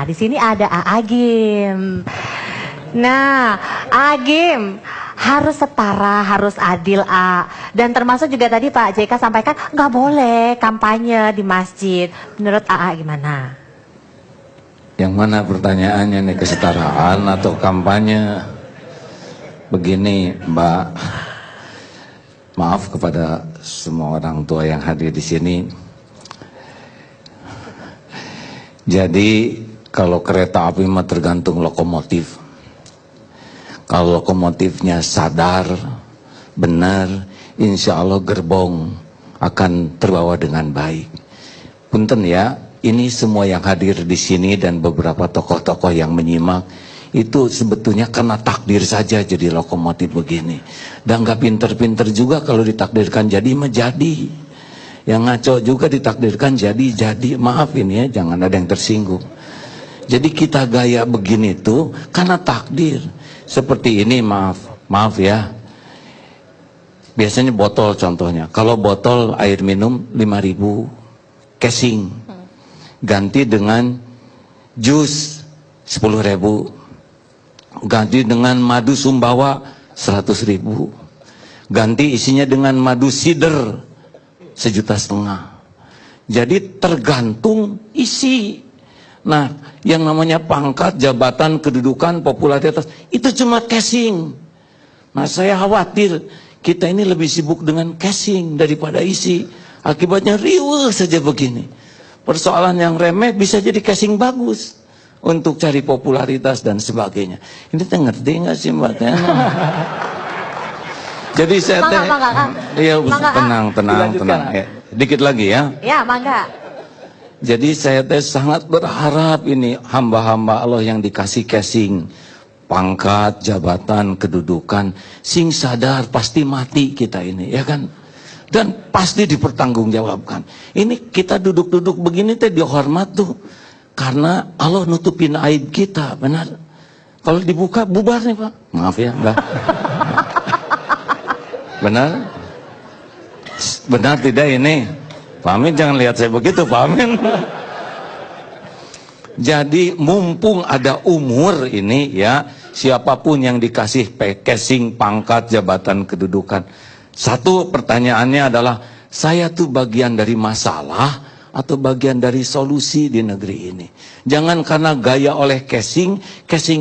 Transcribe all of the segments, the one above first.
Nah, di sini ada Agim. Nah, Agim harus setara, harus adil, dan termasuk juga tadi Pak JK sampaikan nggak boleh kampanye di masjid. Menurut gimana? Yang mana pertanyaannya nih, kesetaraan atau kampanye? Begini Mbak, maaf kepada semua orang tua yang hadir di sini. Jadi kalau kereta api mah tergantung lokomotif. Kalau lokomotifnya sadar, benar, insya Allah gerbong akan terbawa dengan baik. Punten ya, ini semua yang hadir di sini dan beberapa tokoh-tokoh yang menyimak itu sebetulnya karena takdir saja jadi lokomotif begini. Dan gak pinter-pinter juga kalau ditakdirkan jadi mah jadi. Yang ngaco juga ditakdirkan jadi. Maaf ini ya, jangan ada yang tersinggung. Jadi kita gaya begini tuh karena takdir. Seperti ini, maaf ya. Biasanya botol contohnya. Kalau botol air minum 5.000 casing. Ganti dengan jus 10.000. Ganti dengan madu sumbawa 100.000. Ganti isinya dengan madu sider 1,5 juta. Jadi tergantung isi. Nah, yang namanya pangkat, jabatan, kedudukan, popularitas itu cuma casing. Nah, saya khawatir kita ini lebih sibuk dengan casing daripada isi. Akibatnya riuh saja begini. Persoalan yang remeh bisa jadi casing bagus untuk cari popularitas dan sebagainya. Ini teh ngerti nggak sih Mbak Tena? Jadi saya teh, iya tenang. Ya, dikit lagi ya. Ya, mangga. Jadi saya teh sangat berharap ini hamba-hamba Allah yang dikasih casing, pangkat, jabatan, kedudukan, sing sadar pasti mati kita ini, ya kan? Dan pasti dipertanggungjawabkan. Ini kita duduk-duduk begini teh dihormat tuh. Karena Allah nutupin aib kita, benar. Kalau dibuka bubar nih Pak. Maaf ya, Mbak. Benar? Benar tidak ini? Pak Amin jangan lihat saya begitu, Pak Amin. Jadi mumpung ada umur ini ya, siapapun yang dikasih casing, pangkat, jabatan, kedudukan. Satu pertanyaannya adalah, saya tuh bagian dari masalah atau bagian dari solusi di negeri ini. Jangan karena gaya oleh casing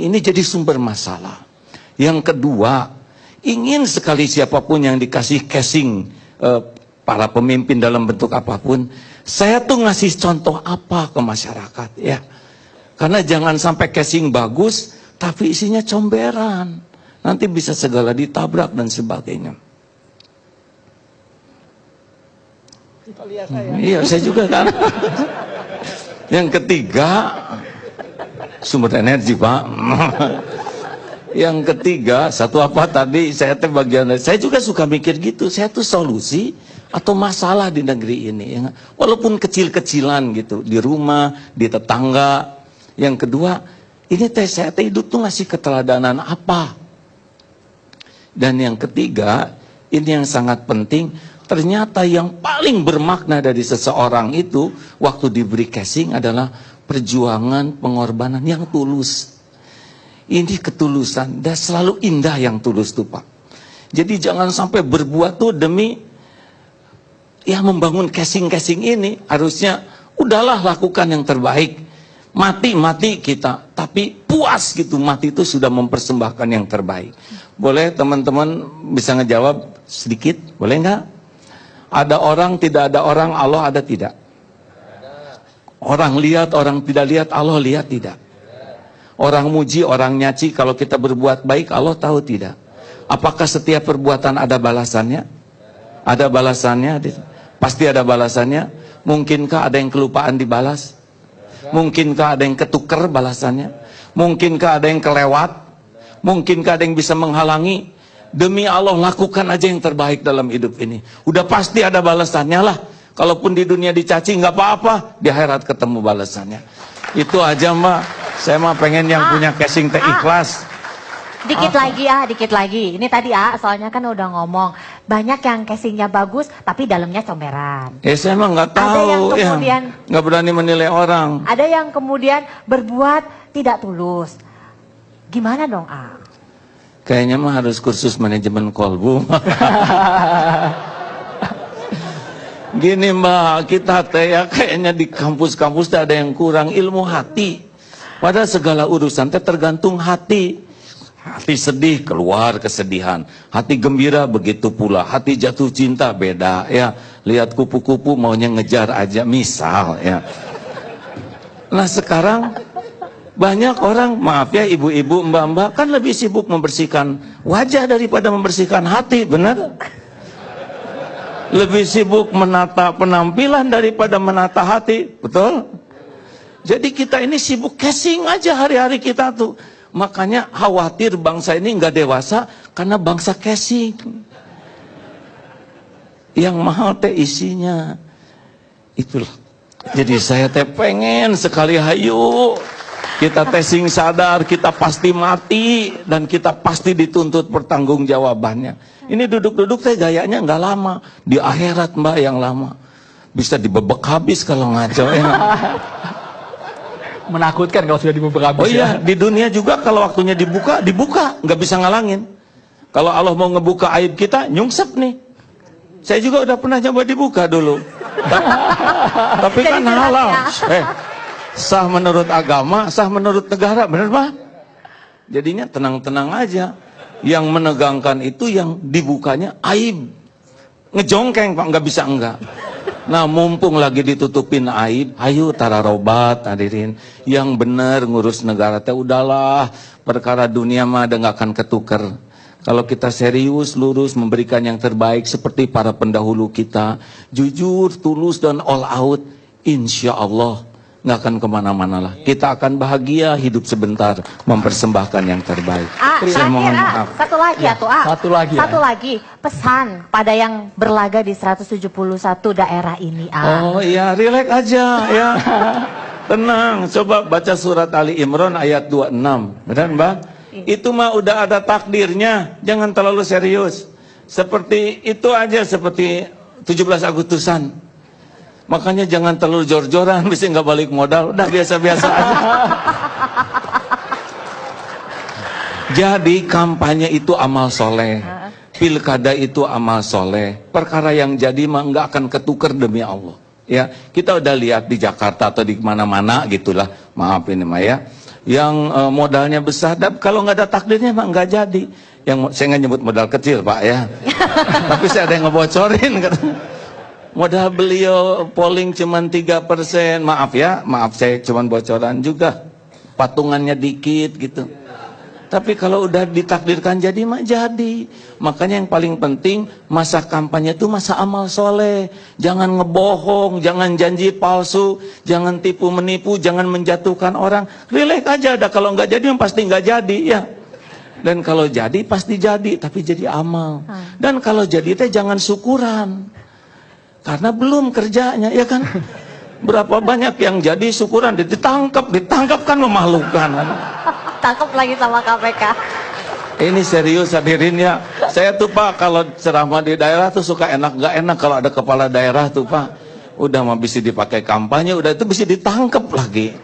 ini jadi sumber masalah. Yang kedua, ingin sekali siapapun yang dikasih casing, para pemimpin dalam bentuk apapun, saya tuh ngasih contoh apa ke masyarakat ya. Karena jangan sampai casing bagus tapi isinya comberan. Nanti bisa segala ditabrak dan sebagainya. Iya, saya juga kan. Yang ketiga, sumber energi Pak. Yang ketiga, satu apa tadi, saya tuh bagian dari, saya juga suka mikir gitu, saya tuh solusi atau masalah di negeri ini ya. Walaupun kecil-kecilan gitu, di rumah, di tetangga. Yang kedua, ini saya hidup tuh ngasih keteladanan apa. Dan yang ketiga, ini yang sangat penting, ternyata yang paling bermakna dari seseorang itu waktu diberi casing adalah perjuangan, pengorbanan yang tulus. Ini ketulusan, dan selalu indah yang tulus tuh Pak. Jadi jangan sampai berbuat tuh demi ya membangun casing-casing ini. Harusnya udahlah lakukan yang terbaik. Mati kita, tapi puas gitu, mati itu sudah mempersembahkan yang terbaik. Boleh teman-teman bisa ngejawab sedikit, boleh nggak? Ada orang, tidak ada orang, Allah ada tidak? Orang lihat, orang tidak lihat, Allah lihat tidak? Orang muji, orang nyaci, kalau kita berbuat baik, Allah tahu tidak? Apakah setiap perbuatan ada balasannya? Ada balasannya? Pasti ada balasannya. Mungkinkah ada yang kelupaan dibalas? Mungkinkah ada yang ketuker balasannya? Mungkinkah ada yang kelewat? Mungkinkah ada yang bisa menghalangi? Demi Allah, lakukan aja yang terbaik dalam hidup ini. Udah pasti ada balasannya lah. Kalaupun di dunia dicaci nggak apa-apa, di akhirat ketemu balasannya. Itu aja Mbak. Saya mah pengen yang punya casing teh ikhlas. Dikit lagi Ini tadi soalnya kan udah ngomong banyak yang casingnya bagus tapi dalamnya comberan. Saya emang nggak tahu. Ada yang kemudian nggak berani menilai orang. Ada yang kemudian berbuat tidak tulus. Gimana dong, A? Kayaknya mah harus kursus manajemen kolbu. Gini Mbak, kita teh ya kayaknya di kampus-kampus ada yang kurang ilmu hati. Padahal segala urusan teh tergantung hati. Hati sedih keluar kesedihan, hati gembira begitu pula, hati jatuh cinta beda ya. Lihat kupu-kupu maunya ngejar aja misal ya. Nah sekarang banyak orang, maaf ya ibu-ibu, mbak-mbak kan lebih sibuk membersihkan wajah daripada membersihkan hati, benar? Lebih sibuk menata penampilan daripada menata hati, betul? Jadi kita ini sibuk casing aja hari-hari kita tuh. Makanya khawatir bangsa ini nggak dewasa karena bangsa casing. Yang mahal teh isinya. Itulah. Jadi saya teh pengen sekali hayu. Kita testing sadar, kita pasti mati dan kita pasti dituntut pertanggungjawabannya. Ini duduk-duduk teh gayanya nggak lama, di akhirat Mbak yang lama. Bisa dibebek habis kalau ngaco ya. Menakutkan kalau sudah dibebek habis. Oh iya, di dunia juga kalau waktunya dibuka, nggak bisa ngalangin. Kalau Allah mau ngebuka aib kita, nyungsep nih. Saya juga udah pernah coba dibuka dulu. Tapi kan halal. Sah menurut agama, sah menurut negara, bener Pak? Jadinya tenang-tenang aja. Yang menegangkan itu yang dibukanya aib. Ngejongkeng Pak, nggak bisa enggak. Nah mumpung lagi ditutupin aib, ayo tararobat hadirin. Yang bener ngurus negara teh udahlah. Perkara dunia mah ada nggak akan ketuker. Kalau kita serius, lurus, memberikan yang terbaik seperti para pendahulu kita. Jujur, tulus, dan all out. Insya Allah nggak akan kemana-mana lah. Kita akan bahagia hidup sebentar, mempersembahkan yang terbaik. Saya mohon maaf. Satu lagi ya tuh, Satu lagi pesan pada yang berlaga di 171 daerah ini, Oh iya, rileks aja ya. Tenang, coba baca surat Ali Imran ayat 26. Benar Mbak? Itu mah udah ada takdirnya, jangan terlalu serius. Seperti itu aja, seperti 17 Agustusan. Makanya jangan terlalu jor-joran, bisa nggak balik modal, udah biasa-biasa aja. Jadi kampanye itu amal soleh, pilkada itu amal soleh. Perkara yang jadi mah nggak akan ketuker demi Allah. Ya, kita udah lihat di Jakarta atau di mana-mana gitulah. Maaf ini mah ya. Yang modalnya besar, kalau nggak ada takdirnya mah nggak jadi. Yang saya nggak nyebut modal kecil Pak ya. Tapi saya ada yang ngebocorin. Modal beliau polling cuma 3%, maaf ya, maaf saya cuma bocoran juga, patungannya dikit gitu. Tapi kalau udah ditakdirkan jadi mah jadi. Makanya yang paling penting masa kampanye itu masa amal soleh. Jangan ngebohong, jangan janji palsu, jangan tipu menipu, jangan menjatuhkan orang. Rileks aja, dah kalau nggak jadi pasti nggak jadi ya. Dan kalau jadi pasti jadi, tapi jadi amal. Dan kalau jadi teh jangan syukuran. Karena belum kerjanya, ya kan? Berapa banyak yang jadi syukuran, ditangkap kan memalukan. Tangkap lagi sama KPK. Ini serius hadirin ya. Saya tuh Pak, kalau ceramah di daerah tuh suka enak gak enak kalau ada kepala daerah tuh Pak. Udah mah bisa dipakai kampanye, udah itu bisa ditangkap lagi.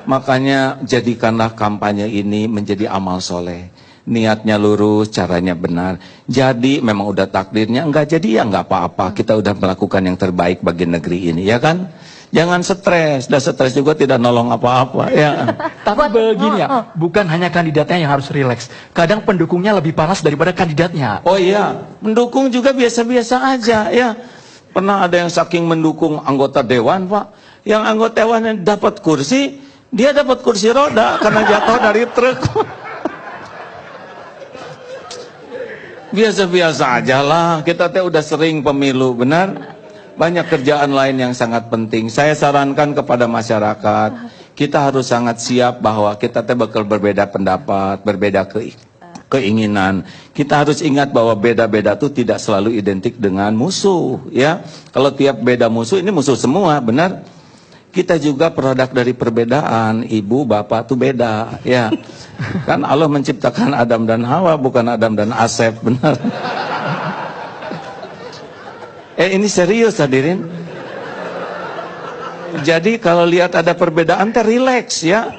Makanya jadikanlah kampanye ini menjadi amal soleh. Niatnya lurus, caranya benar. Jadi memang udah takdirnya, enggak jadi ya enggak apa-apa. Kita udah melakukan yang terbaik bagi negeri ini, ya kan? Jangan stres, dah stres juga tidak nolong apa-apa ya. Tapi begini ya, bukan hanya kandidatnya yang harus rileks. Kadang pendukungnya lebih panas daripada kandidatnya. Oh iya, mendukung juga biasa-biasa aja ya. Pernah ada yang saking mendukung anggota dewan Pak, yang anggota dewan yang dapat kursi, dia dapat kursi roda karena jatuh dari truk. Biasa-biasa aja lah, kita teh udah sering pemilu, benar? Banyak kerjaan lain yang sangat penting. Saya sarankan kepada masyarakat, kita harus sangat siap bahwa kita teh bakal berbeda pendapat, berbeda keinginan. Kita harus ingat bahwa beda-beda itu tidak selalu identik dengan musuh, ya. Kalau tiap beda musuh, ini musuh semua, benar? Kita juga produk dari perbedaan, ibu, bapak tuh beda, ya. Kan Allah menciptakan Adam dan Hawa, bukan Adam dan Asep, benar. Ini serius hadirin. Jadi kalau lihat ada perbedaan, relax ya.